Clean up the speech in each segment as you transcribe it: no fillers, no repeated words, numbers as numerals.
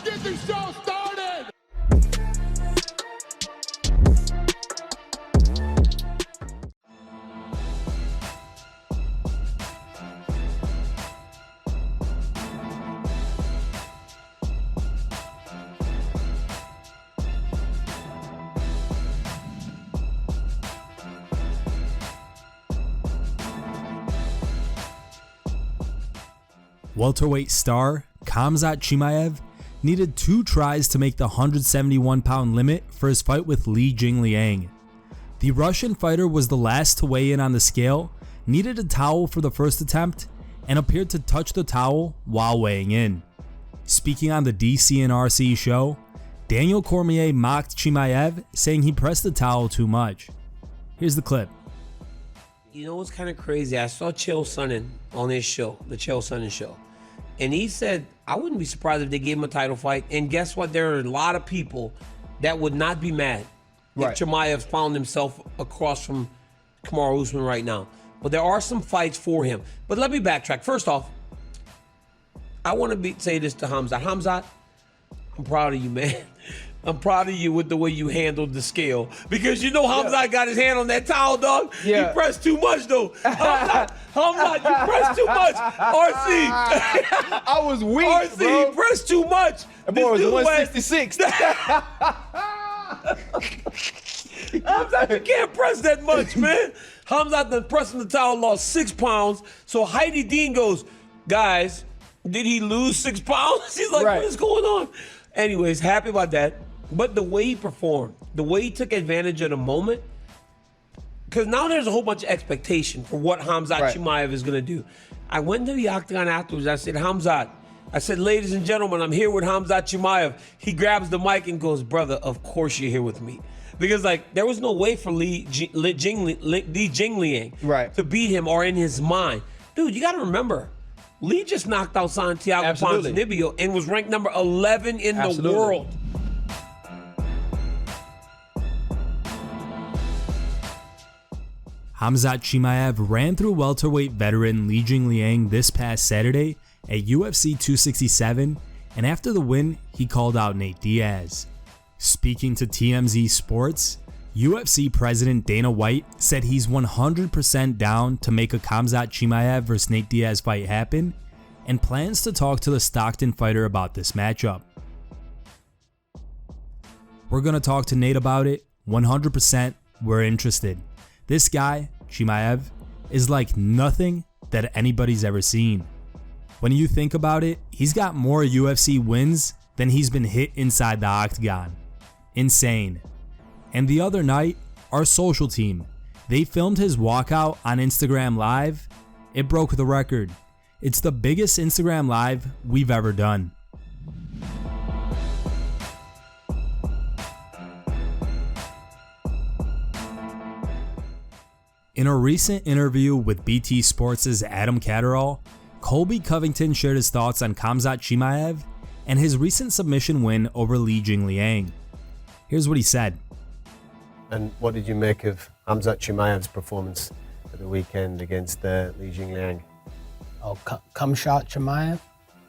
get the show started! Welterweight star Khamzat Chimaev needed 2 tries to make the 171-pound limit for his fight with Li Jingliang. The Russian fighter was the last to weigh in on the scale, needed a towel for the first attempt, and appeared to touch the towel while weighing in. Speaking on the DCNRC show, Daniel Cormier mocked Chimaev, saying he pressed the towel too much. Here's the clip. You know what's kind of crazy? I saw Chael Sonnen on his show, the Chael Sonnen show. And he said, I wouldn't be surprised if they gave him a title fight. And guess what? There are a lot of people that would not be mad if Chimaev found himself across from Kamaru Usman right now. But there are some fights for him. But let me backtrack. First off, I want to say this to Khamzat. Khamzat, I'm proud of you, man. I'm proud of you with the way you handled the scale. Because you know Khamzat got his hand on that towel, dog. Yeah. He pressed too much, though. Khamzat, you pressed too much. RC. I was weak, RC, bro. he pressed too much. That boy was 166. Khamzat, you can't press that much, man. Khamzat then pressing the towel lost 6 pounds. So Heidi Dean goes, guys, did he lose 6 pounds? He's like, what is going on? Anyways, happy about that. But the way he performed, the way he took advantage of the moment, because now there's a whole bunch of expectation for what Khamzat Chimaev is going to do. I went to the octagon afterwards. I said, Khamzat, I said, ladies and gentlemen, I'm here with Khamzat Chimaev. He grabs the mic and goes, brother, of course you're here with me. Because, like, there was no way for Li Jingliang to beat him or in his mind. Dude, you got to remember, Lee just knocked out Santiago Ponzinibbio and was ranked number 11 in the world. Khamzat Chimaev ran through welterweight veteran Li Jingliang this past Saturday at UFC 267, and after the win, he called out Nate Diaz. Speaking to TMZ Sports, UFC President Dana White said he's 100% down to make a Khamzat Chimaev vs Nate Diaz fight happen, and plans to talk to the Stockton fighter about this matchup. We're going to talk to Nate about it. 100% we're interested. This guy, Chimaev, is like nothing that anybody's ever seen. When you think about it, he's got more UFC wins than he's been hit inside the octagon. Insane. And the other night, our social team, they filmed his walkout on Instagram Live. It broke the record. It's the biggest Instagram Live we've ever done. In a recent interview with BT Sports' Adam Catterall, Colby Covington shared his thoughts on Khamzat Chimaev and his recent submission win over Li Jingliang. Here's what he said. And what did you make of Khamzat Chimaev's performance at the weekend against Li Jingliang? Oh, cum shot Chimaev,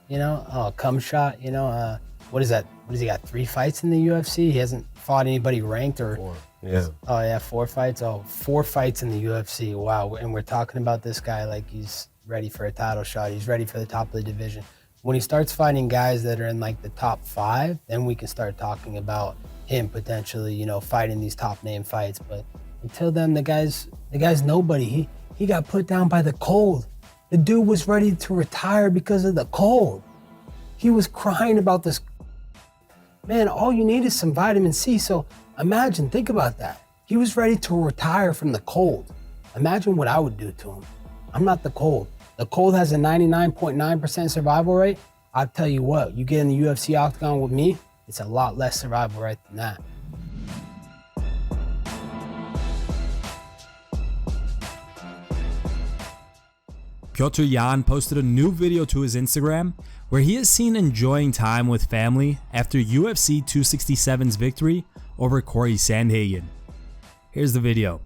you know? Oh, cum shot, you know? What is that? What has he got, 3 fights in the UFC? He hasn't fought anybody ranked or... 4, yeah. Oh, yeah, 4 fights? Oh, 4 fights in the UFC, wow. And we're talking about this guy like he's ready for a title shot. He's ready for the top of the division. When he starts fighting guys that are in like the top 5, then we can start talking about him potentially, you know, fighting these top name fights. But until then, the guy's nobody. He got put down by the cold. The dude was ready to retire because of the cold. He was crying about this. Man, all you need is some vitamin C. So imagine, think about that. He was ready to retire from the cold. Imagine what I would do to him. I'm not the cold. The cold has a 99.9% survival rate. I'll tell you what, you get in the UFC octagon with me, it's a lot less survival rate than that. Petr Yan posted a new video to his Instagram where he is seen enjoying time with family after UFC 267's victory over Cory Sandhagen. Here's the video.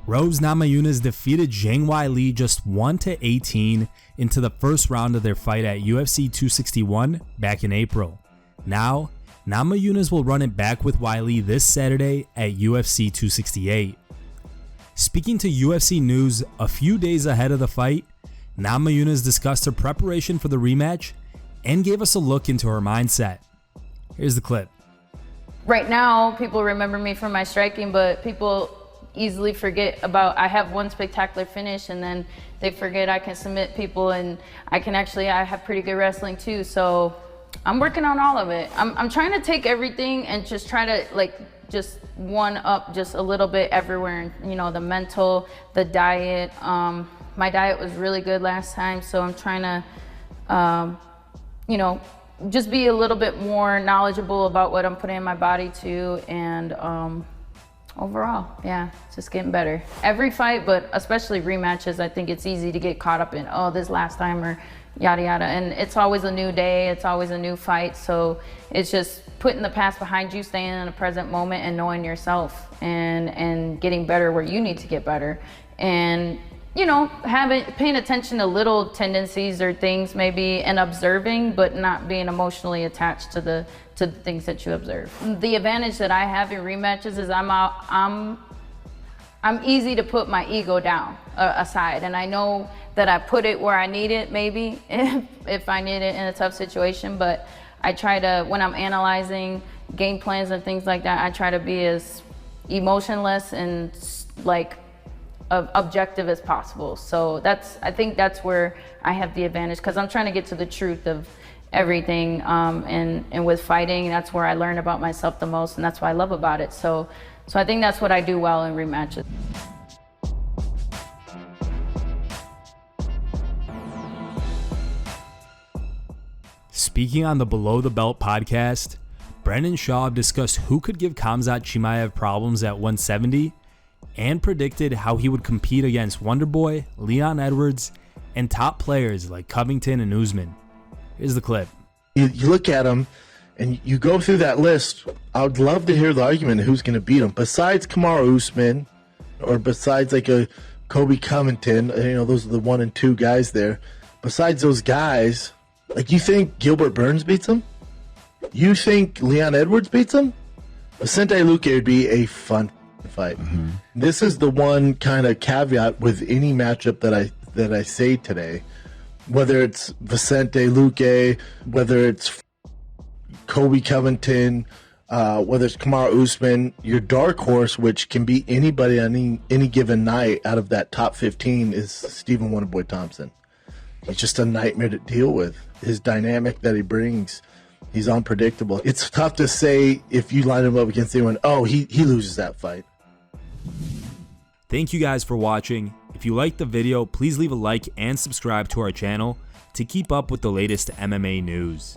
Rose Namajunas defeated Zhang Weili just 1-18 into the first round of their fight at UFC 261 back in April. Now, Namajunas will run it back with Weili this Saturday at UFC 268. Speaking to UFC News a few days ahead of the fight, Namajunas discussed her preparation for the rematch and gave us a look into her mindset. Here's the clip. Right now, people remember me for my striking, but people easily forget about I have one spectacular finish, and then they forget I can submit people, and I have pretty good wrestling too. So I'm working on all of it. I'm trying to take everything and just try to just one up just a little bit everywhere. You know, the mental, the diet. My diet was really good last time, so I'm trying to, you know, just be a little bit more knowledgeable about what I'm putting in my body too, and overall, yeah, just getting better. Every fight, but especially rematches, I think it's easy to get caught up in, oh, this last time or yada yada, and it's always a new day, it's always a new fight, so it's just putting the past behind you, staying in the present moment and knowing yourself and getting better where you need to get better, and you know, paying attention to little tendencies or things maybe, and observing, but not being emotionally attached to the things that you observe. The advantage that I have in rematches is I'm easy to put my ego down aside, and I know that I put it where I need it maybe if I need it in a tough situation, but I try to, when I'm analyzing game plans and things like that, I try to be as emotionless and objective as possible. So I think that's where I have the advantage, because I'm trying to get to the truth of everything, and with fighting, that's where I learn about myself the most, and that's what I love about it. So I think that's what I do well in rematches. Speaking on the Below the Belt podcast, Brendan Schaub discussed who could give Khamzat Chimaev problems at 170 and predicted how he would compete against Wonderboy, Leon Edwards, and top players like Covington and Usman. Here's the clip. You look at him and you go through that list. I would love to hear the argument of who's going to beat him. Besides Kamaru Usman, or besides like a Colby Covington, you know, those are the 1 and 2 guys there. Besides those guys, like, you think Gilbert Burns beats him? You think Leon Edwards beats him? Vicente Luque would be a fun fight. Mm-hmm. This is the one kind of caveat with any matchup that I say today, whether it's Vicente Luque, whether it's Colby Covington, whether it's Kamaru Usman, your dark horse, which can beat anybody on any given night out of that top 15, is Stephen Wonderboy Thompson. He's just a nightmare to deal with. His dynamic that he brings, he's unpredictable. It's tough to say if you line him up against anyone, oh, he loses that fight. Thank you guys for watching. If you liked the video, please leave a like and subscribe to our channel to keep up with the latest MMA news.